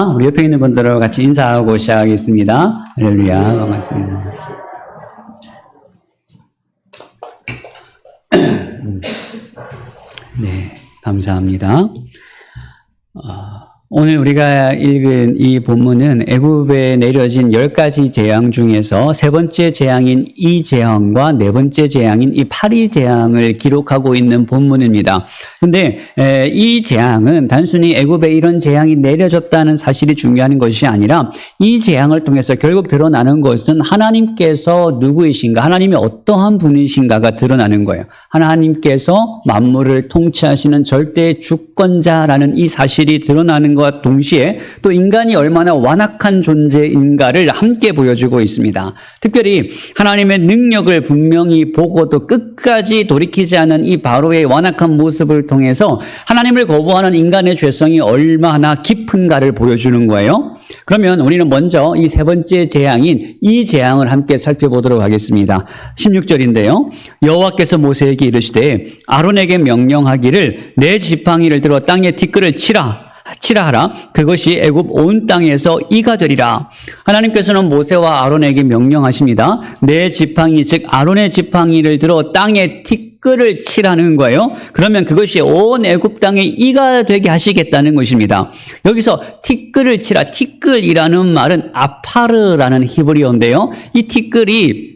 우리 옆에 있는 분들하고 같이 인사하고 시작하겠습니다. 할렐루야, 반갑습니다. 네, 감사합니다. 오늘 우리가 읽은 이 본문은 애굽에 내려진 10가지 재앙 중에서 세 번째 재앙인 이 재앙과 네 번째 재앙인 이 파리 재앙을 기록하고 있는 본문입니다. 그런데 이 재앙은 단순히 애굽에 이런 재앙이 내려졌다는 사실이 중요한 것이 아니라 이 재앙을 통해서 결국 드러나는 것은 하나님께서 누구이신가, 하나님이 어떠한 분이신가가 드러나는 거예요. 하나님께서 만물을 통치하시는 절대 주권자라는 이 사실이 드러나는 것과 동시에 또 인간이 얼마나 완악한 존재인가를 함께 보여주고 있습니다. 특별히 하나님의 능력을 분명히 보고도 끝까지 돌이키지 않은 이 바로의 완악한 모습을 통해서 하나님을 거부하는 인간의 죄성이 얼마나 깊은가를 보여주는 거예요. 그러면 우리는 먼저 이 세 번째 재앙인 이 재앙을 함께 살펴보도록 하겠습니다. 16절인데요. 여호와께서 모세에게 이르시되 아론에게 명령하기를 내 지팡이를 들어 땅에 티끌을 치라 하라. 그것이 애굽 온 땅에서 이가 되리라. 하나님께서는 모세와 아론에게 명령하십니다. 내 지팡이, 즉 아론의 지팡이를 들어 땅에 티끌을 치라는 거예요. 그러면 그것이 온 애굽 땅에 이가 되게 하시겠다는 것입니다. 여기서 티끌을 치라. 티끌이라는 말은 아파르라는 히브리어인데요. 이 티끌이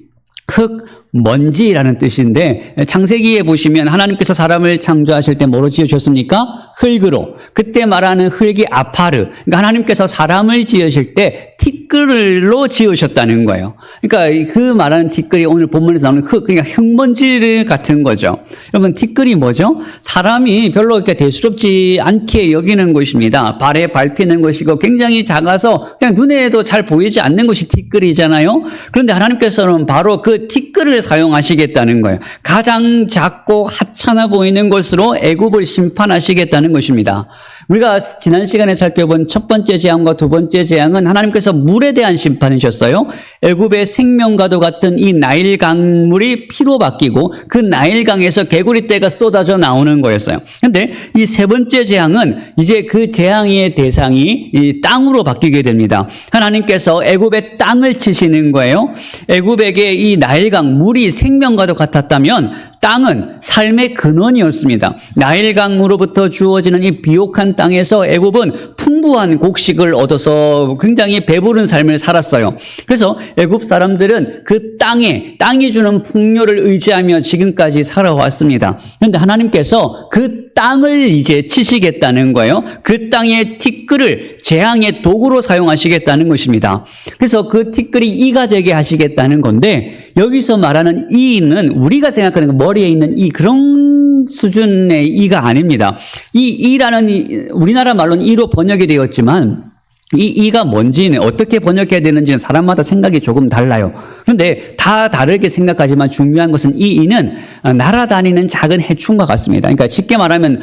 먼지라는 뜻인데, 창세기에 보시면 하나님께서 사람을 창조하실 때 뭐로 지으셨습니까? 흙으로. 그때 말하는 흙이 아파르. 그러니까 하나님께서 사람을 지으실 때 티끌로 지으셨다는 거예요. 그러니까 그 말하는 티끌이 오늘 본문에서 나오는 그러니까 흙먼지 같은 거죠. 여러분, 티끌이 뭐죠? 사람이 별로 이렇게 대수롭지 않게 여기는 것입니다. 발에 밟히는 것이고 굉장히 작아서 그냥 눈에도 잘 보이지 않는 것이 티끌이잖아요. 그런데 하나님께서는 바로 그 티끌을 사용하시겠다는 거예요. 가장 작고 하찮아 보이는 것으로 애굽을 심판하시겠다는 것입니다. 우리가 지난 시간에 살펴본 첫 번째 재앙과 두 번째 재앙은 하나님께서 물에 대한 심판이셨어요. 애굽의 생명과도 같은 이 나일 강물이 피로 바뀌고 그 나일 강에서 개구리떼가 쏟아져 나오는 거였어요. 그런데 이 세 번째 재앙은 이제 그 재앙의 대상이 이 땅으로 바뀌게 됩니다. 하나님께서 애굽의 땅을 치시는 거예요. 애굽에게 이 나일강 물이 생명과도 같았다면 땅은 삶의 근원이었습니다. 나일강으로부터 주어지는 이 비옥한 땅에서 애굽은 풍부한 곡식을 얻어서 굉장히 배부른 삶을 살았어요. 그래서 애굽 사람들은 그 땅이 주는 풍요를 의지하며 지금까지 살아왔습니다. 그런데 하나님께서 그 땅을 이제 치시겠다는 거예요. 그 땅의 티끌을 재앙의 도구로 사용하시겠다는 것입니다. 그래서 그 티끌이 이가 되게 하시겠다는 건데, 여기서 말하는 이는 우리가 생각하는 머리에 있는 이 그런 수준의 이가 아닙니다. 이 이라는 우리나라 말로는 이로 번역이 되었지만 이 이가 뭔지는 어떻게 번역해야 되는지는 사람마다 생각이 조금 달라요. 그런데 다 다르게 생각하지만 중요한 것은 이 이는 날아다니는 작은 해충과 같습니다. 그러니까 쉽게 말하면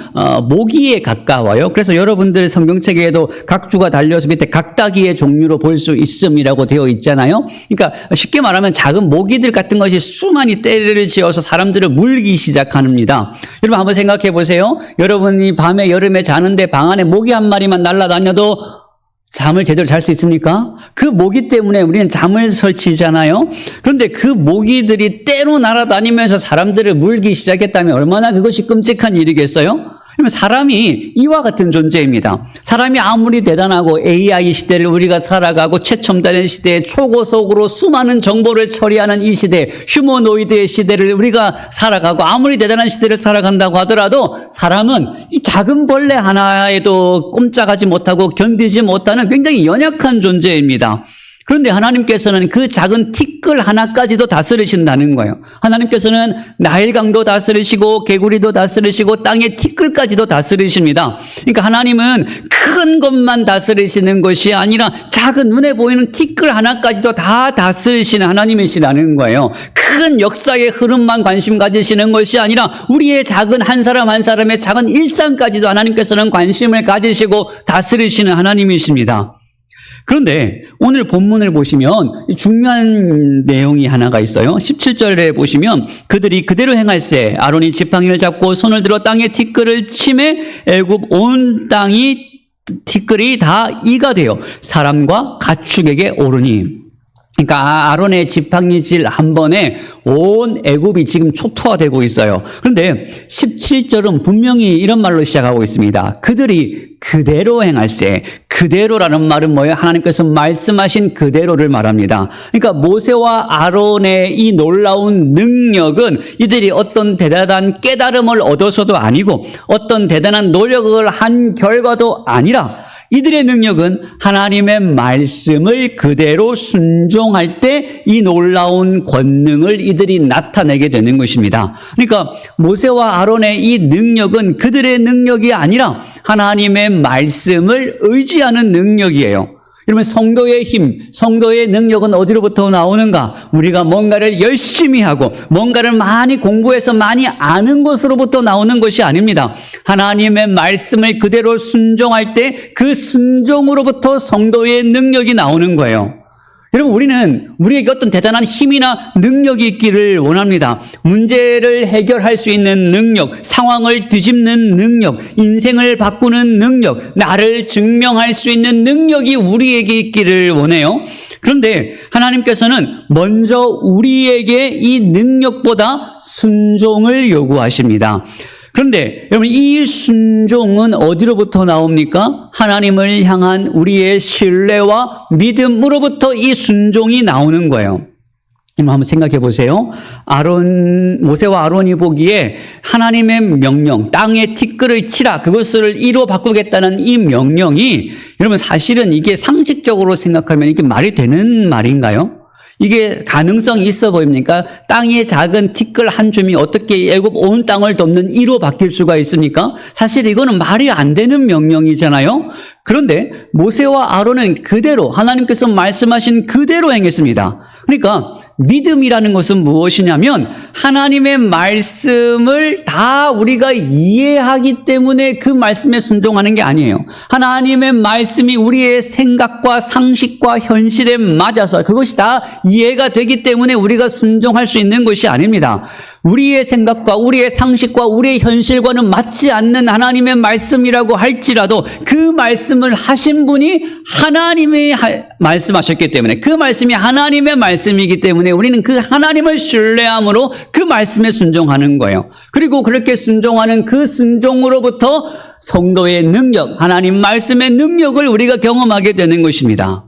모기에 가까워요. 그래서 여러분들 성경책에도 각주가 달려서 밑에 각다기의 종류로 볼 수 있음이라고 되어 있잖아요. 그러니까 쉽게 말하면 작은 모기들 같은 것이 수많이 떼를 지어서 사람들을 물기 시작합니다. 여러분 한번 생각해 보세요. 여러분이 밤에 여름에 자는데 방 안에 모기 한 마리만 날아다녀도 잠을 제대로 잘 수 있습니까? 그 모기 때문에 우리는 잠을 설치잖아요. 그런데 그 모기들이 때로 날아다니면서 사람들을 물기 시작했다면 얼마나 그것이 끔찍한 일이겠어요? 그러면 사람이 이와 같은 존재입니다. 사람이 아무리 대단하고 AI 시대를 우리가 살아가고 최첨단의 시대에 초고속으로 수많은 정보를 처리하는 이 시대, 휴머노이드의 시대를 우리가 살아가고 아무리 대단한 시대를 살아간다고 하더라도 사람은 이 작은 벌레 하나에도 꼼짝하지 못하고 견디지 못하는 굉장히 연약한 존재입니다. 그런데 하나님께서는 그 작은 티끌 하나까지도 다스리신다는 거예요. 하나님께서는 나일강도 다스리시고 개구리도 다스리시고 땅의 티끌까지도 다스리십니다. 그러니까 하나님은 큰 것만 다스리시는 것이 아니라 작은 눈에 보이는 티끌 하나까지도 다 다스리시는 하나님이시라는 거예요. 큰 역사의 흐름만 관심 가지시는 것이 아니라 우리의 작은 한 사람 한 사람의 작은 일상까지도 하나님께서는 관심을 가지시고 다스리시는 하나님이십니다. 그런데 오늘 본문을 보시면 중요한 내용이 하나가 있어요. 17절에 보시면 그들이 그대로 행할세 아론이 지팡이를 잡고 손을 들어 땅에 티끌을 치매 애굽 온 땅이 티끌이 다 이가 되어 사람과 가축에게 오르니. 그러니까 아론의 지팡이질 한 번에 온 애굽이 지금 초토화되고 있어요. 그런데 17절은 분명히 이런 말로 시작하고 있습니다. 그들이 그대로 행할세. 그대로라는 말은 뭐예요? 하나님께서 말씀하신 그대로를 말합니다. 그러니까 모세와 아론의 이 놀라운 능력은 이들이 어떤 대단한 깨달음을 얻어서도 아니고 어떤 대단한 노력을 한 결과도 아니라 이들의 능력은 하나님의 말씀을 그대로 순종할 때 이 놀라운 권능을 이들이 나타내게 되는 것입니다. 그러니까 모세와 아론의 이 능력은 그들의 능력이 아니라 하나님의 말씀을 의지하는 능력이에요. 여러분, 성도의 힘, 성도의 능력은 어디로부터 나오는가? 우리가 뭔가를 열심히 하고 뭔가를 많이 공부해서 많이 아는 것으로부터 나오는 것이 아닙니다. 하나님의 말씀을 그대로 순종할 때 그 순종으로부터 성도의 능력이 나오는 거예요. 여러분, 우리에게 어떤 대단한 힘이나 능력이 있기를 원합니다. 문제를 해결할 수 있는 능력, 상황을 뒤집는 능력, 인생을 바꾸는 능력, 나를 증명할 수 있는 능력이 우리에게 있기를 원해요. 그런데 하나님께서는 먼저 우리에게 이 능력보다 순종을 요구하십니다. 그런데 여러분, 이 순종은 어디로부터 나옵니까? 하나님을 향한 우리의 신뢰와 믿음으로부터 이 순종이 나오는 거예요. 한번 생각해 보세요. 모세와 아론이 보기에 하나님의 명령, 땅에 티끌을 치라, 그것을 이로 바꾸겠다는 이 명령이, 여러분, 사실은 이게 상식적으로 생각하면 이게 말이 되는 말인가요? 이게 가능성이 있어 보입니까? 땅의 작은 티끌 한 줌이 어떻게 애굽 온 땅을 덮는 이로 바뀔 수가 있습니까? 사실 이거는 말이 안 되는 명령이잖아요. 그런데 모세와 아론은 그대로 하나님께서 말씀하신 그대로 행했습니다. 그러니까 믿음이라는 것은 무엇이냐면 하나님의 말씀을 다 우리가 이해하기 때문에 그 말씀에 순종하는 게 아니에요. 하나님의 말씀이 우리의 생각과 상식과 현실에 맞아서 그것이 다 이해가 되기 때문에 우리가 순종할 수 있는 것이 아닙니다. 우리의 생각과 우리의 상식과 우리의 현실과는 맞지 않는 하나님의 말씀이라고 할지라도 그 말씀을 하신 분이 하나님이 말씀하셨기 때문에, 그 말씀이 하나님의 말씀이기 때문에 우리는 그 하나님을 신뢰함으로 그 말씀에 순종하는 거예요. 그리고 그렇게 순종하는 그 순종으로부터 성도의 능력, 하나님 말씀의 능력을 우리가 경험하게 되는 것입니다.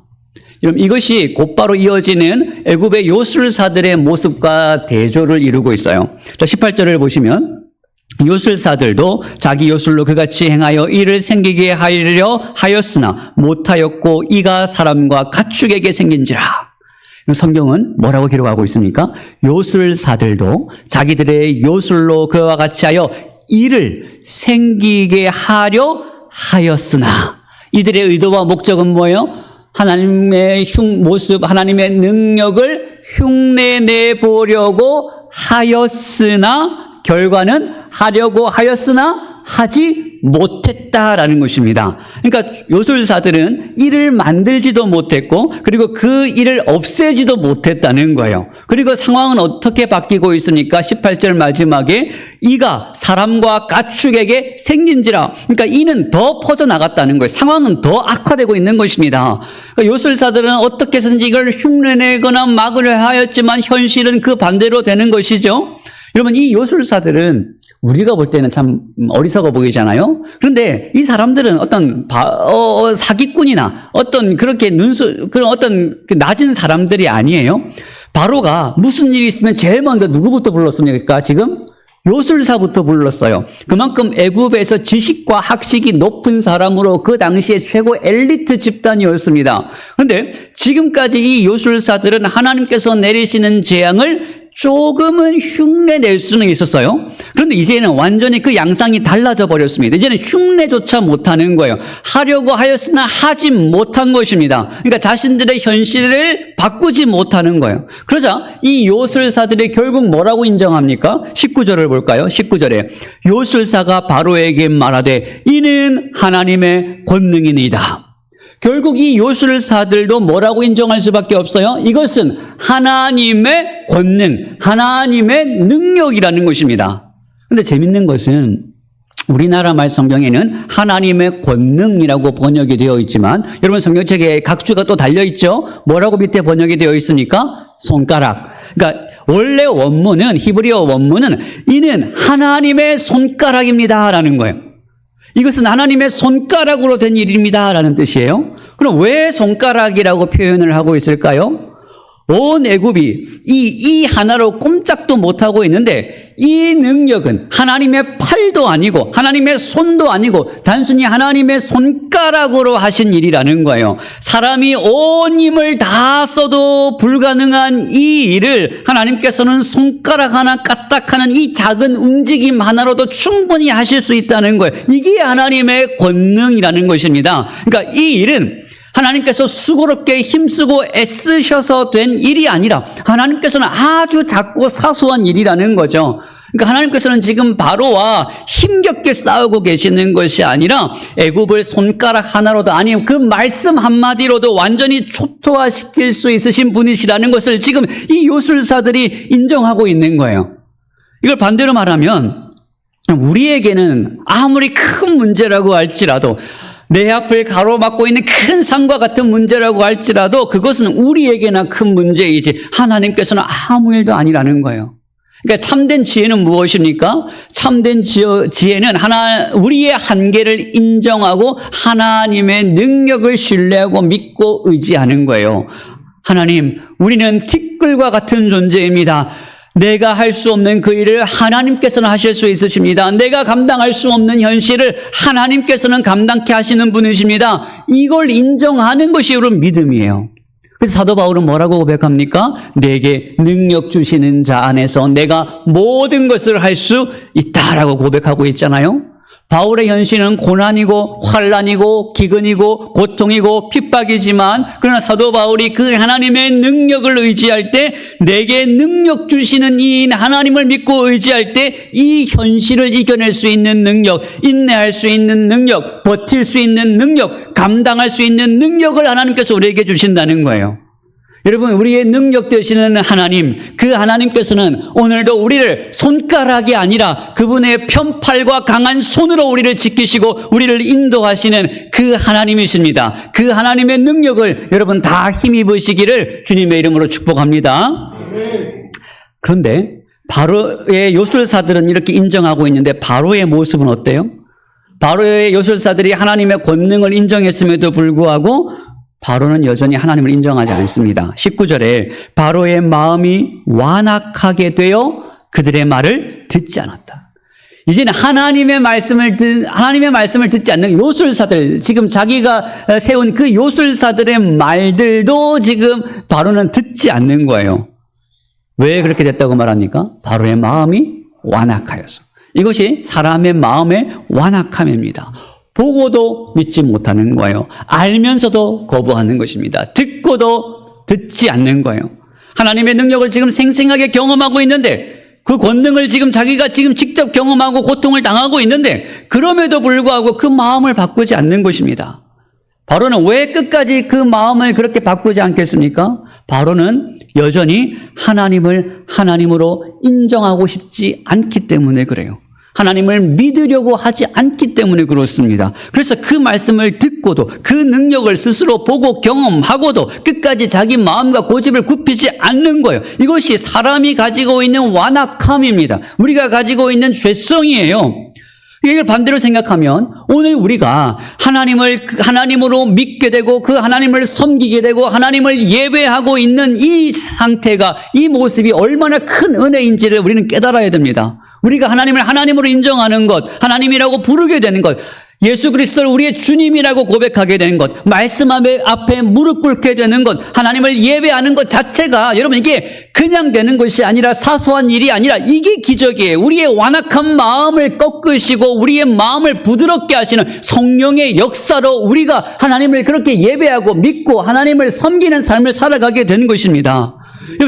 여러분, 이것이 곧바로 이어지는 애굽의 요술사들의 모습과 대조를 이루고 있어요. 자, 18절을 보시면 요술사들도 자기 요술로 그같이 행하여 이를 생기게 하려 하였으나 못하였고 이가 사람과 가축에게 생긴지라. 성경은 뭐라고 기록하고 있습니까? 요술사들도 자기들의 요술로 그와 같이 하여 이를 생기게 하려 하였으나, 이들의 의도와 목적은 뭐예요? 하나님의 모습, 하나님의 능력을 흉내내 보려고 하였으나, 결과는 하려고 하였으나 하지 못했다라는 것입니다. 그러니까 요술사들은 일을 만들지도 못했고, 그리고 그 일을 없애지도 못했다는 거예요. 그리고 상황은 어떻게 바뀌고 있습니까? 18절 마지막에 이가 사람과 가축에게 생긴지라. 그러니까 이는 더 퍼져나갔다는 거예요. 상황은 더 악화되고 있는 것입니다. 그러니까 요술사들은 어떻게 해서든지 이걸 흉내내거나 막으려 하였지만 현실은 그 반대로 되는 것이죠. 여러분, 이 요술사들은 우리가 볼 때는 참 어리석어 보이잖아요. 그런데 이 사람들은 어떤 사기꾼이나 어떤 그렇게 그런 어떤 낮은 사람들이 아니에요. 바로가 무슨 일이 있으면 제일 먼저 누구부터 불렀습니까? 지금 요술사부터 불렀어요. 그만큼 애굽에서 지식과 학식이 높은 사람으로 그 당시에 최고 엘리트 집단이었습니다. 그런데 지금까지 이 요술사들은 하나님께서 내리시는 재앙을 조금은 흉내낼 수는 있었어요. 그런데 이제는 완전히 그 양상이 달라져 버렸습니다. 이제는 흉내조차 못하는 거예요. 하려고 하였으나 하지 못한 것입니다. 그러니까 자신들의 현실을 바꾸지 못하는 거예요. 그러자 이 요술사들이 결국 뭐라고 인정합니까? 19절을 볼까요? 19절에 요술사가 바로에게 말하되 이는 하나님의 권능이니이다. 결국 이 요술사들도 뭐라고 인정할 수밖에 없어요? 이것은 하나님의 권능, 하나님의 능력이라는 것입니다. 그런데 재밌는 것은 우리나라 말 성경에는 하나님의 권능이라고 번역이 되어 있지만 여러분 성경책에 각주가 또 달려있죠. 뭐라고 밑에 번역이 되어 있습니까? 손가락. 그러니까 원래 원문은 히브리어 원문은 이는 하나님의 손가락입니다 라는 거예요. 이것은 하나님의 손가락으로 된 일입니다 라는 뜻이에요. 그럼 왜 손가락이라고 표현을 하고 있을까요? 온 애굽이 이 하나로 꼼짝도 못하고 있는데 이 능력은 하나님의 팔도 아니고 하나님의 손도 아니고 단순히 하나님의 손가락으로 하신 일이라는 거예요. 사람이 온 힘을 다 써도 불가능한 이 일을 하나님께서는 손가락 하나 까딱하는 이 작은 움직임 하나로도 충분히 하실 수 있다는 거예요. 이게 하나님의 권능이라는 것입니다. 그러니까 이 일은 하나님께서 수고롭게 힘쓰고 애쓰셔서 된 일이 아니라 하나님께서는 아주 작고 사소한 일이라는 거죠. 그러니까 하나님께서는 지금 바로와 힘겹게 싸우고 계시는 것이 아니라 애굽을 손가락 하나로도 아니면 그 말씀 한마디로도 완전히 초토화시킬 수 있으신 분이시라는 것을 지금 이 요술사들이 인정하고 있는 거예요. 이걸 반대로 말하면 우리에게는 아무리 큰 문제라고 할지라도 내 앞을 가로막고 있는 큰 산과 같은 문제라고 할지라도 그것은 우리에게나 큰 문제이지 하나님께서는 아무 일도 아니라는 거예요. 그러니까 참된 지혜는 무엇입니까? 참된 지혜는 우리의 한계를 인정하고 하나님의 능력을 신뢰하고 믿고 의지하는 거예요. 하나님, 우리는 티끌과 같은 존재입니다. 내가 할 수 없는 그 일을 하나님께서는 하실 수 있으십니다. 내가 감당할 수 없는 현실을 하나님께서는 감당케 하시는 분이십니다. 이걸 인정하는 것이 여러분 믿음이에요. 그래서 사도 바울은 뭐라고 고백합니까? 내게 능력 주시는 자 안에서 내가 모든 것을 할 수 있다라고 고백하고 있잖아요. 바울의 현실은 고난이고 환난이고 기근이고 고통이고 핍박이지만 그러나 사도 바울이 그 하나님의 능력을 의지할 때 내게 능력 주시는 이 하나님을 믿고 의지할 때 이 현실을 이겨낼 수 있는 능력, 인내할 수 있는 능력, 버틸 수 있는 능력, 감당할 수 있는 능력을 하나님께서 우리에게 주신다는 거예요. 여러분, 우리의 능력 되시는 하나님, 그 하나님께서는 오늘도 우리를 손가락이 아니라 그분의 편팔과 강한 손으로 우리를 지키시고 우리를 인도하시는 그 하나님이십니다. 그 하나님의 능력을 여러분 다 힘입으시기를 주님의 이름으로 축복합니다. 그런데 바로의 요술사들은 이렇게 인정하고 있는데 바로의 모습은 어때요? 바로의 요술사들이 하나님의 권능을 인정했음에도 불구하고 바로는 여전히 하나님을 인정하지 않습니다. 19절에 바로의 마음이 완악하게 되어 그들의 말을 듣지 않았다. 이제는 하나님의 말씀을 듣지 않는 요술사들, 지금 자기가 세운 그 요술사들의 말들도 지금 바로는 듣지 않는 거예요. 왜 그렇게 됐다고 말합니까? 바로의 마음이 완악하여서. 이것이 사람의 마음의 완악함입니다. 보고도 믿지 못하는 거예요. 알면서도 거부하는 것입니다. 듣고도 듣지 않는 거예요. 하나님의 능력을 지금 생생하게 경험하고 있는데 그 권능을 자기가 직접 경험하고 고통을 당하고 있는데 그럼에도 불구하고 그 마음을 바꾸지 않는 것입니다. 바로는 왜 끝까지 그 마음을 그렇게 바꾸지 않겠습니까? 바로는 여전히 하나님을 하나님으로 인정하고 싶지 않기 때문에 그래요. 하나님을 믿으려고 하지 않기 때문에 그렇습니다. 그래서 그 말씀을 듣고도 그 능력을 스스로 보고 경험하고도 끝까지 자기 마음과 고집을 굽히지 않는 거예요. 이것이 사람이 가지고 있는 완악함입니다. 우리가 가지고 있는 죄성이에요. 이걸 반대로 생각하면 오늘 우리가 하나님을 하나님으로 믿게 되고 그 하나님을 섬기게 되고 하나님을 예배하고 있는 이 상태가, 이 모습이 얼마나 큰 은혜인지를 우리는 깨달아야 됩니다. 우리가 하나님을 하나님으로 인정하는 것, 하나님이라고 부르게 되는 것, 예수 그리스도를 우리의 주님이라고 고백하게 되는 것, 말씀 앞에 무릎 꿇게 되는 것, 하나님을 예배하는 것 자체가 여러분 이게 그냥 되는 것이 아니라 사소한 일이 아니라 이게 기적이에요. 우리의 완악한 마음을 꺾으시고 우리의 마음을 부드럽게 하시는 성령의 역사로 우리가 하나님을 그렇게 예배하고 믿고 하나님을 섬기는 삶을 살아가게 되는 것입니다.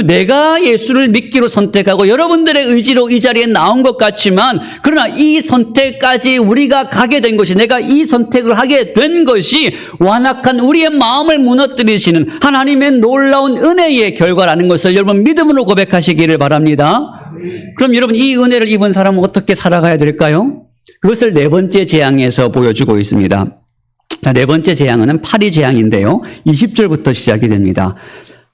내가 예수를 믿기로 선택하고 여러분들의 의지로 이 자리에 나온 것 같지만 그러나 이 선택까지 우리가 가게 된 것이, 내가 이 선택을 하게 된 것이 완악한 우리의 마음을 무너뜨리시는 하나님의 놀라운 은혜의 결과라는 것을 여러분 믿음으로 고백하시기를 바랍니다. 그럼 여러분 이 은혜를 입은 사람은 어떻게 살아가야 될까요? 그것을 네 번째 재앙에서 보여주고 있습니다. 자, 네 번째 재앙은 파리 재앙인데요. 20절부터 시작이 됩니다.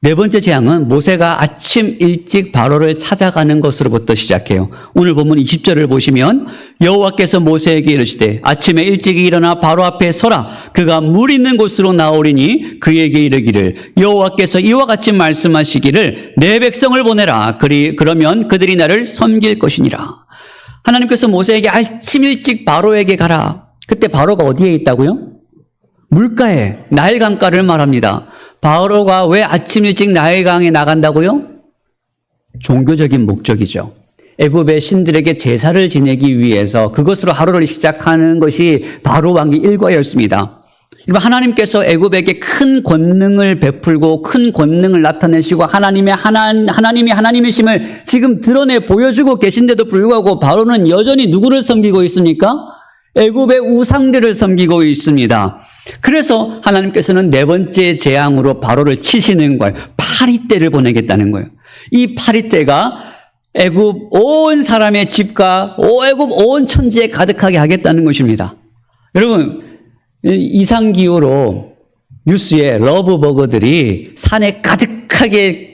네 번째 재앙은 모세가 아침 일찍 바로를 찾아가는 것으로부터 시작해요. 오늘 본문 20절을 보시면 여호와께서 모세에게 이르시되 아침에 일찍 일어나 바로 앞에 서라. 그가 물 있는 곳으로 나오리니 그에게 이르기를 여호와께서 이와 같이 말씀하시기를 내 백성을 보내라. 그러면 그들이 나를 섬길 것이니라. 하나님께서 모세에게 아침 일찍 바로에게 가라. 그때 바로가 어디에 있다고요? 물가에, 나일강가를 말합니다. 바로가 왜 아침 일찍 나일강에 나간다고요? 종교적인 목적이죠. 애굽의 신들에게 제사를 지내기 위해서 그것으로 하루를 시작하는 것이 바로 왕의 일과였습니다. 하나님께서 애굽에게 큰 권능을 베풀고 큰 권능을 나타내시고 하나님이 하나님이심을 지금 드러내 보여주고 계신데도 불구하고 바로는 여전히 누구를 섬기고 있습니까? 애굽의 우상들을 섬기고 있습니다. 그래서 하나님께서는 네 번째 재앙으로 바로를 치시는 거예요. 파리떼를 보내겠다는 거예요. 이 파리떼가 애굽 온 사람의 집과 애굽 온 천지에 가득하게 하겠다는 것입니다. 여러분, 이상기후로 뉴스에 러브버거들이 산에 가득하게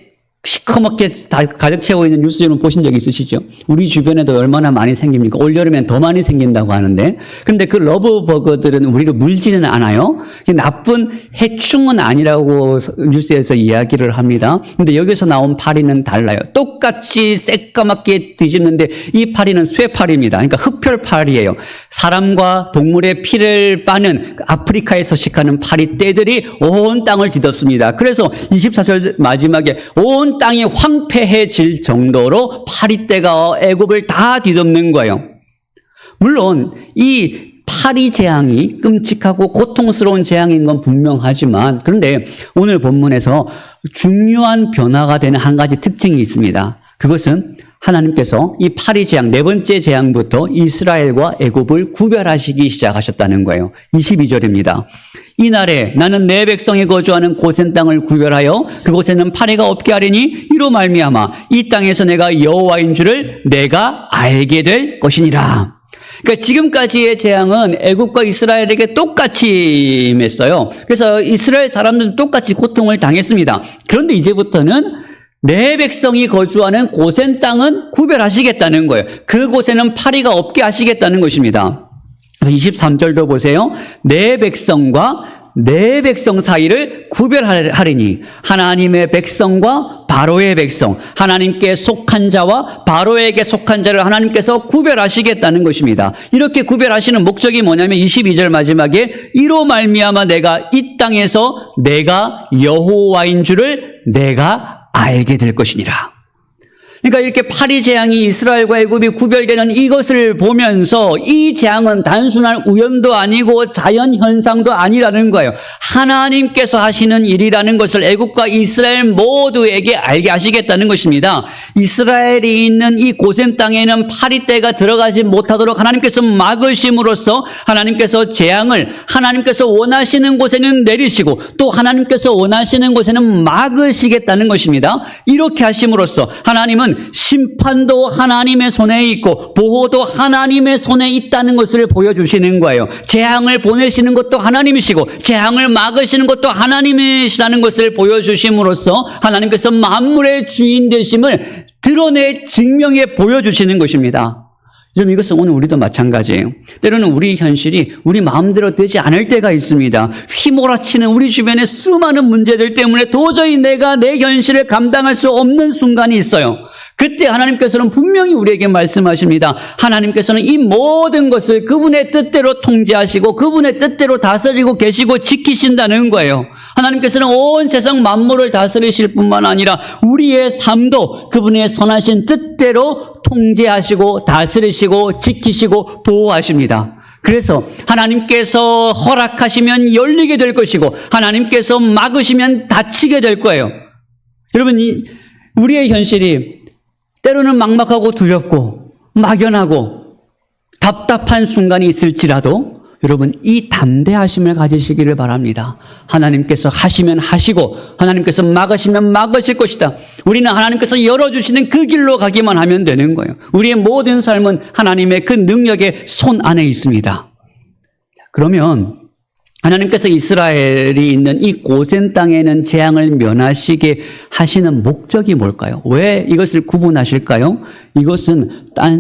시커멓게 가득 채워 있는 뉴스 여러분 보신 적 있으시죠? 우리 주변에도 얼마나 많이 생깁니까? 올여름엔 더 많이 생긴다고 하는데. 근데 그 러브버거들은 우리를 물지는 않아요. 나쁜 해충은 아니라고 뉴스에서 이야기를 합니다. 근데 여기서 나온 파리는 달라요. 똑같이 새까맣게 뒤집는데 이 파리는 쇠파리입니다. 그러니까 흡혈파리예요. 사람과 동물의 피를 빠는 아프리카에 서식하는 파리떼들이 온 땅을 뒤덮습니다. 그래서 24절 마지막에 온 땅이 황폐해질 정도로 파리떼가 애굽을 다 뒤덮는 거예요. 물론 이 파리 재앙이 끔찍하고 고통스러운 재앙인 건 분명하지만 그런데 오늘 본문에서 중요한 변화가 되는 한 가지 특징이 있습니다. 그것은 하나님께서 이 파리 재앙, 네 번째 재앙부터 이스라엘과 애굽을 구별하시기 시작하셨다는 거예요. 22절입니다. 이날에 나는 내 백성이 거주하는 고센 땅을 구별하여 그곳에는 파리가 없게 하리니 이로 말미암아 이 땅에서 내가 여호와인 줄을 내가 알게 될 것이니라. 그러니까 지금까지의 재앙은 애굽과 이스라엘에게 똑같이 임했어요. 그래서 이스라엘 사람들은 똑같이 고통을 당했습니다. 그런데 이제부터는 내 백성이 거주하는 고센 땅은 구별하시겠다는 거예요. 그곳에는 파리가 없게 하시겠다는 것입니다. 그래서 23절도 보세요. 내 백성과 내 백성 사이를 구별하리니 하나님의 백성과 바로의 백성, 하나님께 속한 자와 바로에게 속한 자를 하나님께서 구별하시겠다는 것입니다. 이렇게 구별하시는 목적이 뭐냐면 22절 마지막에 이로 말미암아 내가 이 땅에서 내가 여호와인 줄을 내가 알게 될 것이니라. 그러니까 이렇게 파리 재앙이 이스라엘과 애굽이 구별되는 이것을 보면서 이 재앙은 단순한 우연도 아니고 자연 현상도 아니라는 거예요. 하나님께서 하시는 일이라는 것을 애굽과 이스라엘 모두에게 알게 하시겠다는 것입니다. 이스라엘이 있는 이 고센 땅에는 파리떼가 들어가지 못하도록 하나님께서 막으심으로써 하나님께서 재앙을 하나님께서 원하시는 곳에는 내리시고 또 하나님께서 원하시는 곳에는 막으시겠다는 것입니다. 이렇게 하심으로써 하나님은 심판도 하나님의 손에 있고 보호도 하나님의 손에 있다는 것을 보여주시는 거예요. 재앙을 보내시는 것도 하나님이시고 재앙을 막으시는 것도 하나님이시라는 것을 보여주심으로써 하나님께서 만물의 주인 되심을 드러내 증명해 보여주시는 것입니다. 여러분 이것은 오늘 우리도 마찬가지예요. 때로는 우리 현실이 우리 마음대로 되지 않을 때가 있습니다. 휘몰아치는 우리 주변의 수많은 문제들 때문에 도저히 내가 내 현실을 감당할 수 없는 순간이 있어요. 그때 하나님께서는 분명히 우리에게 말씀하십니다. 하나님께서는 이 모든 것을 그분의 뜻대로 통제하시고 그분의 뜻대로 다스리고 계시고 지키신다는 거예요. 하나님께서는 온 세상 만물을 다스리실 뿐만 아니라 우리의 삶도 그분의 선하신 뜻대로 통제하시고 다스리시고 지키시고 보호하십니다. 그래서 하나님께서 허락하시면 열리게 될 것이고 하나님께서 막으시면 닫히게 될 거예요. 여러분 우리의 현실이 때로는 막막하고 두렵고 막연하고 답답한 순간이 있을지라도 여러분, 이 담대하심을 가지시기를 바랍니다. 하나님께서 하시면 하시고 하나님께서 막으시면 막으실 것이다. 우리는 하나님께서 열어주시는 그 길로 가기만 하면 되는 거예요. 우리의 모든 삶은 하나님의 그 능력의 손 안에 있습니다. 그러면 하나님께서 이스라엘이 있는 이 고센 땅에는 재앙을 면하시게 하시는 목적이 뭘까요? 왜 이것을 구분하실까요? 이것은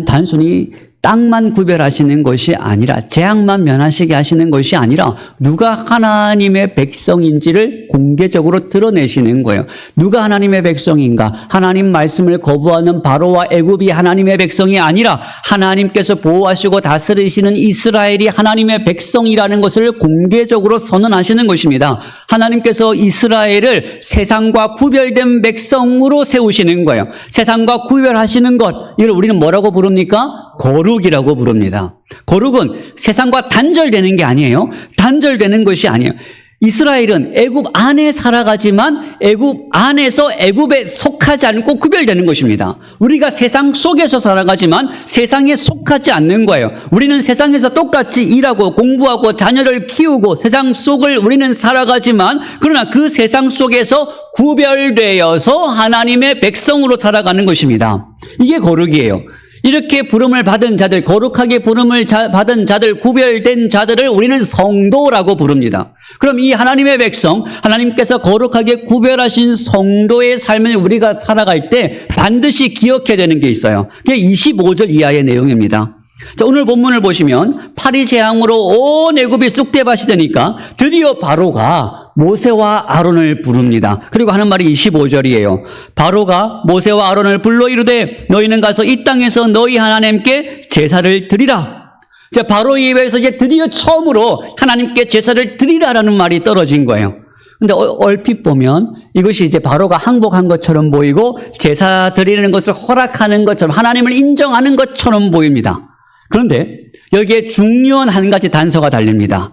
단순히 땅만 구별하시는 것이 아니라, 재앙만 면하시게 하시는 것이 아니라 누가 하나님의 백성인지를 공개적으로 드러내시는 거예요. 누가 하나님의 백성인가? 하나님 말씀을 거부하는 바로와 애굽이 하나님의 백성이 아니라 하나님께서 보호하시고 다스리시는 이스라엘이 하나님의 백성이라는 것을 공개적으로 선언하시는 것입니다. 하나님께서 이스라엘을 세상과 구별된 백성으로 세우시는 거예요. 세상과 구별하시는 것, 이걸 우리는 뭐라고 부릅니까? 거룩이라고 부릅니다. 거룩은 세상과 단절되는 게 아니에요. 단절되는 것이 아니에요. 이스라엘은 애굽 안에 살아가지만 애굽 안에서 애굽에 속하지 않고 구별되는 것입니다. 우리가 세상 속에서 살아가지만 세상에 속하지 않는 거예요. 우리는 세상에서 똑같이 일하고 공부하고 자녀를 키우고 세상 속을 우리는 살아가지만, 그러나 그 세상 속에서 구별되어서 하나님의 백성으로 살아가는 것입니다. 이게 거룩이에요. 이렇게 부름을 받은 자들, 거룩하게 부름을 받은 자들, 구별된 자들을 우리는 성도라고 부릅니다. 그럼 이 하나님의 백성, 하나님께서 거룩하게 구별하신 성도의 삶을 우리가 살아갈 때 반드시 기억해야 되는 게 있어요. 그게 25절 이하의 내용입니다. 자, 오늘 본문을 보시면 파리 재앙으로 온 애굽이 쑥대밭이 되니까 드디어 바로가 모세와 아론을 부릅니다. 그리고 하는 말이 25절이에요. 바로가 모세와 아론을 불러 이르되 너희는 가서 이 땅에서 너희 하나님께 제사를 드리라. 자, 바로의 입에서 이제 드디어 처음으로 하나님께 제사를 드리라라는 말이 떨어진 거예요. 근데 얼핏 보면 이것이 이제 바로가 항복한 것처럼 보이고 제사 드리는 것을 허락하는 것처럼, 하나님을 인정하는 것처럼 보입니다. 그런데 여기에 중요한 한 가지 단서가 달립니다.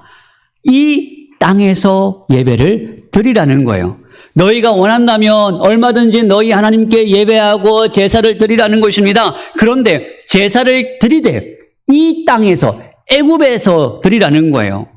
이 땅에서 예배를 드리라는 거예요. 너희가 원한다면 얼마든지 너희 하나님께 예배하고 제사를 드리라는 것입니다. 그런데 제사를 드리되 이 땅에서, 애굽에서 드리라는 거예요.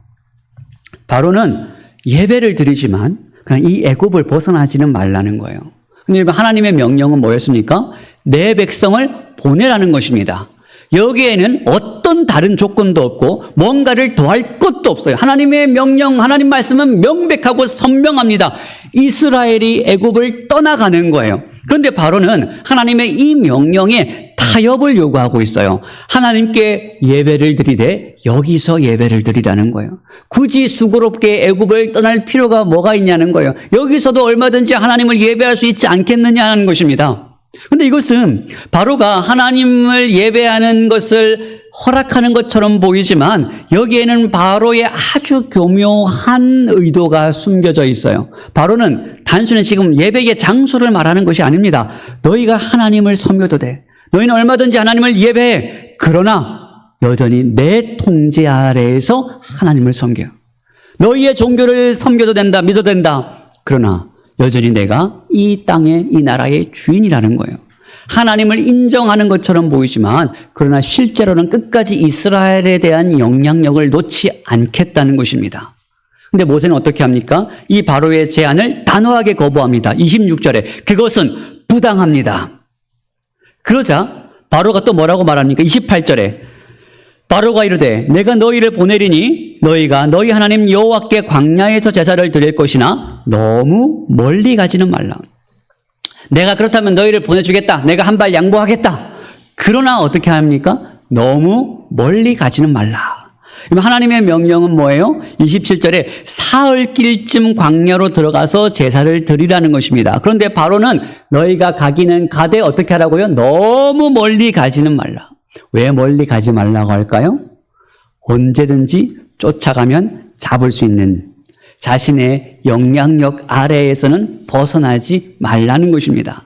바로는 예배를 드리지만 그냥 이 애굽을 벗어나지는 말라는 거예요. 근데 하나님의 명령은 뭐였습니까? 내 백성을 보내라는 것입니다. 여기에는 어떤 다른 조건도 없고 뭔가를 더할 것도 없어요. 하나님의 명령, 하나님 말씀은 명백하고 선명합니다. 이스라엘이 애굽을 떠나가는 거예요. 그런데 바로는 하나님의 이 명령에 타협을 요구하고 있어요. 하나님께 예배를 드리되 여기서 예배를 드리라는 거예요. 굳이 수고롭게 애굽을 떠날 필요가 뭐가 있냐는 거예요. 여기서도 얼마든지 하나님을 예배할 수 있지 않겠느냐는 것입니다. 근데 이것은 바로가 하나님을 예배하는 것을 허락하는 것처럼 보이지만 여기에는 바로의 아주 교묘한 의도가 숨겨져 있어요. 바로는 단순히 지금 예배의 장소를 말하는 것이 아닙니다. 너희가 하나님을 섬겨도 돼. 너희는 얼마든지 하나님을 예배해. 그러나 여전히 내 통제 아래에서 하나님을 섬겨. 너희의 종교를 섬겨도 된다, 믿어도 된다. 그러나 여전히 내가 이 땅의, 이 나라의 주인이라는 거예요. 하나님을 인정하는 것처럼 보이지만 그러나 실제로는 끝까지 이스라엘에 대한 영향력을 놓지 않겠다는 것입니다. 그런데 모세는 어떻게 합니까? 이 바로의 제안을 단호하게 거부합니다. 26절에 그것은 부당합니다. 그러자 바로가 또 뭐라고 말합니까? 28절에 바로가 이르되 내가 너희를 보내리니 너희가 너희 하나님 여호와께 광야에서 제사를 드릴 것이나 너무 멀리 가지는 말라. 내가 그렇다면 너희를 보내주겠다. 내가 한 발 양보하겠다. 그러나 어떻게 합니까? 너무 멀리 가지는 말라. 하나님의 명령은 뭐예요? 27절에 사흘길쯤 광야로 들어가서 제사를 드리라는 것입니다. 그런데 바로는 너희가 가기는 가되 어떻게 하라고요? 너무 멀리 가지는 말라. 왜 멀리 가지 말라고 할까요? 언제든지 쫓아가면 잡을 수 있는 자신의 영향력 아래에서는 벗어나지 말라는 것입니다.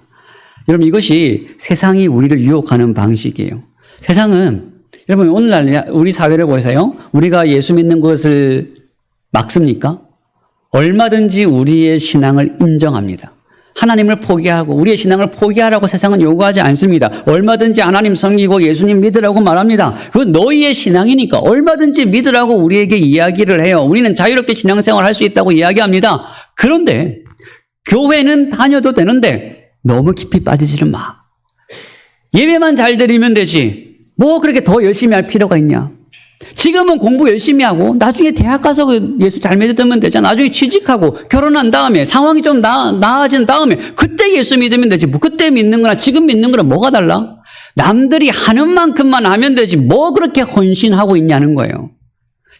여러분, 이것이 세상이 우리를 유혹하는 방식이에요. 세상은, 여러분, 오늘날 우리 사회를 보세요. 우리가 예수 믿는 것을 막습니까? 얼마든지 우리의 신앙을 인정합니다. 하나님을 포기하고 우리의 신앙을 포기하라고 세상은 요구하지 않습니다. 얼마든지 하나님 섬기고 예수님 믿으라고 말합니다. 그건 너희의 신앙이니까 얼마든지 믿으라고 우리에게 이야기를 해요. 우리는 자유롭게 신앙생활 할 수 있다고 이야기합니다. 그런데 교회는 다녀도 되는데 너무 깊이 빠지지는 마. 예배만 잘 드리면 되지. 뭐 그렇게 더 열심히 할 필요가 있냐. 지금은 공부 열심히 하고 나중에 대학 가서 예수 잘 믿으면 되잖아. 나중에 취직하고 결혼한 다음에 상황이 좀 나아진 다음에 그때 예수 믿으면 되지. 뭐 그때 믿는 거나 지금 믿는 거랑 뭐가 달라? 남들이 하는 만큼만 하면 되지. 뭐 그렇게 헌신하고 있냐는 거예요.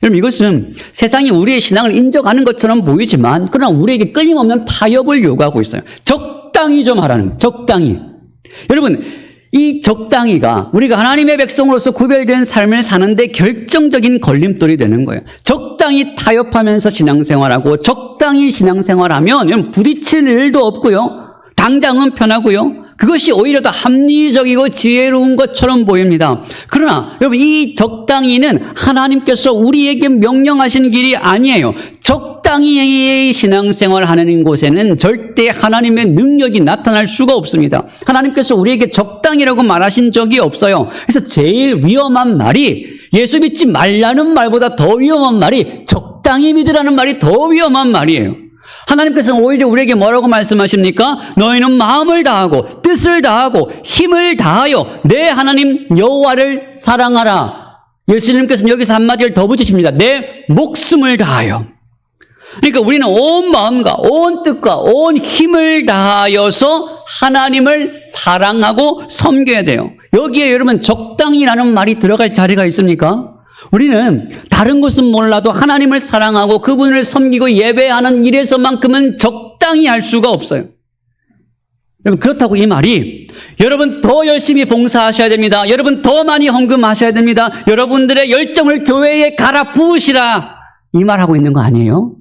여러분 이것은 세상이 우리의 신앙을 인정하는 것처럼 보이지만 그러나 우리에게 끊임없는 타협을 요구하고 있어요. 적당히 좀 하라는 거예요. 적당히. 여러분 이 적당히가 우리가 하나님의 백성으로서 구별된 삶을 사는데 결정적인 걸림돌이 되는 거예요. 적당히 타협하면서 신앙생활하고 적당히 신앙생활하면 부딪힐 일도 없고요. 당장은 편하고요. 그것이 오히려 더 합리적이고 지혜로운 것처럼 보입니다. 그러나 여러분 이 적당히는 하나님께서 우리에게 명령하신 길이 아니에요. 적당히 신앙생활을 하는 곳에는 절대 하나님의 능력이 나타날 수가 없습니다. 하나님께서 우리에게 적당이라고 말하신 적이 없어요. 그래서 제일 위험한 말이 예수 믿지 말라는 말보다 더 위험한 말이 적당히 믿으라는 말이 더 위험한 말이에요. 하나님께서는 오히려 우리에게 뭐라고 말씀하십니까? 너희는 마음을 다하고 뜻을 다하고 힘을 다하여 내 하나님 여호와를 사랑하라. 예수님께서는 여기서 한마디를 더 붙이십니다. 내 목숨을 다하여. 그러니까 우리는 온 마음과 온 뜻과 온 힘을 다하여서 하나님을 사랑하고 섬겨야 돼요. 여기에 여러분 적당히라는 말이 들어갈 자리가 있습니까? 우리는 다른 것은 몰라도 하나님을 사랑하고 그분을 섬기고 예배하는 일에서만큼은 적당히 할 수가 없어요. 여러분 그렇다고 이 말이 여러분 더 열심히 봉사하셔야 됩니다. 여러분 더 많이 헌금하셔야 됩니다. 여러분들의 열정을 교회에 갈아 부으시라 이 말하고 있는 거 아니에요?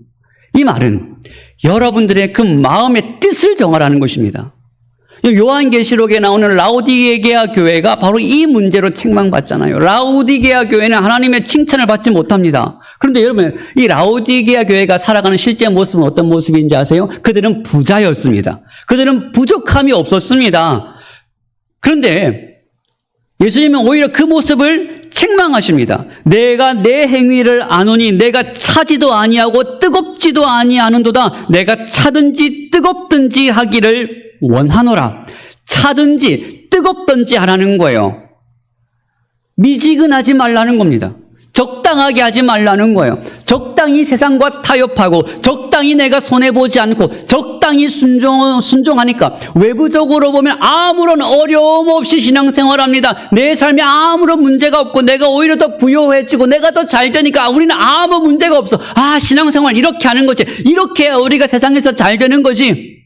이 말은 여러분들의 그 마음의 뜻을 정하라는 것입니다. 요한계시록에 나오는 라오디게아 교회가 바로 이 문제로 책망받잖아요. 라오디게아 교회는 하나님의 칭찬을 받지 못합니다. 그런데 여러분 이 라오디게아 교회가 살아가는 실제 모습은 어떤 모습인지 아세요? 그들은 부자였습니다. 그들은 부족함이 없었습니다. 그런데 예수님은 오히려 그 모습을 책망하십니다. 내가 내 행위를 아노니 내가 차지도 아니하고 뜨겁지도 아니하는도다. 내가 차든지 뜨겁든지 하기를 원하노라. 차든지 뜨겁든지 하라는 거예요. 미지근하지 말라는 겁니다. 적당하게 하지 말라는 거예요. 적당히 세상과 타협하고 적당히 내가 손해보지 않고 적당히 순종하니까 외부적으로 보면 아무런 어려움 없이 신앙생활합니다. 내 삶에 아무런 문제가 없고 내가 오히려 더 부유해지고 내가 더 잘 되니까 우리는 아무 문제가 없어. 신앙생활 이렇게 하는 거지. 이렇게 해야 우리가 세상에서 잘 되는 거지.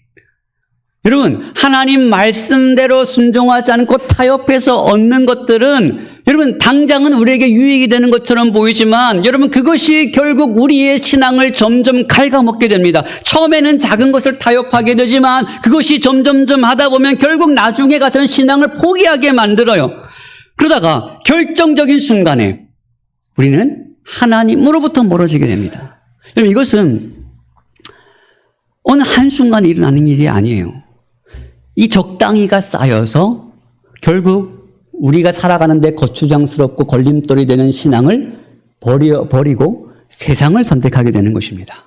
여러분 하나님 말씀대로 순종하지 않고 타협해서 얻는 것들은 여러분 당장은 우리에게 유익이 되는 것처럼 보이지만 여러분 그것이 결국 우리의 신앙을 점점 갉아먹게 됩니다. 처음에는 작은 것을 타협하게 되지만 그것이 점점점 하다 보면 결국 나중에 가서는 신앙을 포기하게 만들어요. 그러다가 결정적인 순간에 우리는 하나님으로부터 멀어지게 됩니다. 여러분 이것은 어느 한순간에 일어나는 일이 아니에요. 이 적당히가 쌓여서 결국 우리가 살아가는데 거추장스럽고 걸림돌이 되는 신앙을 버리고 세상을 선택하게 되는 것입니다.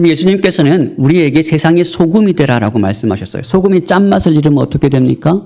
예수님께서는 우리에게 세상의 소금이 되라라고 말씀하셨어요. 소금이 짠맛을 잃으면 어떻게 됩니까?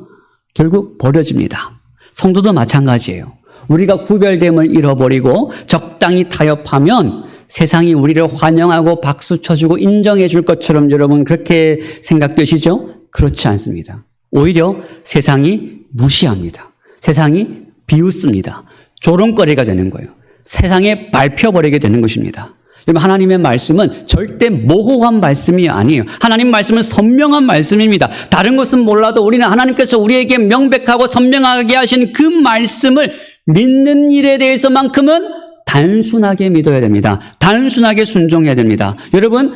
결국 버려집니다. 성도도 마찬가지예요. 우리가 구별됨을 잃어버리고 적당히 타협하면 세상이 우리를 환영하고 박수 쳐주고 인정해 줄 것처럼 여러분 그렇게 생각되시죠? 그렇지 않습니다. 오히려 세상이 무시합니다. 세상이 비웃습니다. 조롱거리가 되는 거예요. 세상에 밟혀버리게 되는 것입니다. 여러분 하나님의 말씀은 절대 모호한 말씀이 아니에요. 하나님 말씀은 선명한 말씀입니다. 다른 것은 몰라도 우리는 하나님께서 우리에게 명백하고 선명하게 하신 그 말씀을 믿는 일에 대해서만큼은 단순하게 믿어야 됩니다. 단순하게 순종해야 됩니다. 여러분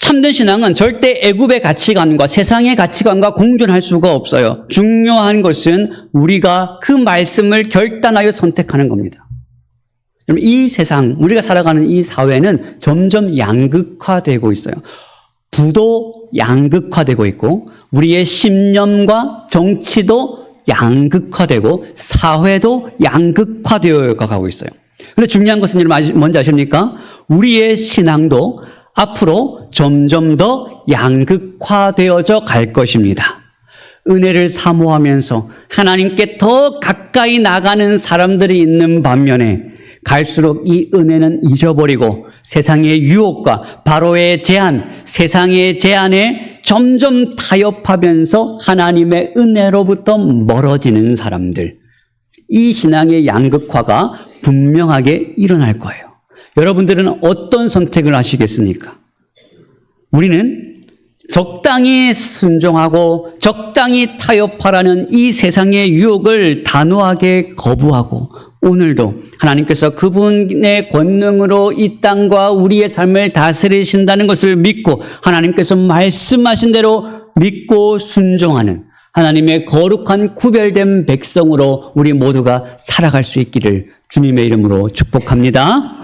참된 신앙은 절대 애굽의 가치관과 세상의 가치관과 공존할 수가 없어요. 중요한 것은 우리가 그 말씀을 결단하여 선택하는 겁니다. 이 세상, 우리가 살아가는 이 사회는 점점 양극화되고 있어요. 부도 양극화되고 있고 우리의 신념과 정치도 양극화되고 사회도 양극화되어 가고 있어요. 그런데 중요한 것은 여러분 뭔지 아십니까? 우리의 신앙도 앞으로 점점 더 양극화되어져 갈 것입니다. 은혜를 사모하면서 하나님께 더 가까이 나가는 사람들이 있는 반면에 갈수록 이 은혜는 잊어버리고 세상의 유혹과 바로의 제한, 세상의 제한에 점점 타협하면서 하나님의 은혜로부터 멀어지는 사람들. 이 신앙의 양극화가 분명하게 일어날 거예요. 여러분들은 어떤 선택을 하시겠습니까? 우리는 적당히 순종하고 적당히 타협하라는 이 세상의 유혹을 단호하게 거부하고 오늘도 하나님께서 그분의 권능으로 이 땅과 우리의 삶을 다스리신다는 것을 믿고 하나님께서 말씀하신 대로 믿고 순종하는 하나님의 거룩한 구별된 백성으로 우리 모두가 살아갈 수 있기를 주님의 이름으로 축복합니다.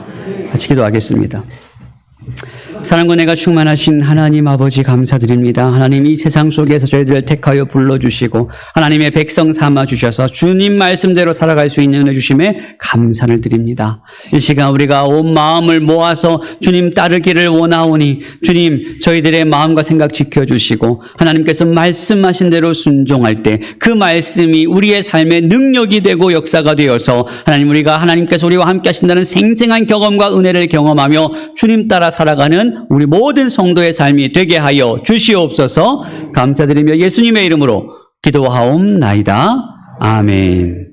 같이 기도하겠습니다. 사랑과 은혜가 충만하신 하나님 아버지 감사드립니다. 하나님 이 세상 속에서 저희들을 택하여 불러주시고 하나님의 백성 삼아주셔서 주님 말씀대로 살아갈 수 있는 은혜 주심에 감사를 드립니다. 이 시간 우리가 온 마음을 모아서 주님 따르기를 원하오니 주님 저희들의 마음과 생각 지켜주시고 하나님께서 말씀하신 대로 순종할 때 그 말씀이 우리의 삶의 능력이 되고 역사가 되어서 하나님 우리가 하나님께서 우리와 함께 하신다는 생생한 경험과 은혜를 경험하며 주님 따라 살아가는 우리 모든 성도의 삶이 되게 하여 주시옵소서. 감사드리며 예수님의 이름으로 기도하옵나이다. 아멘.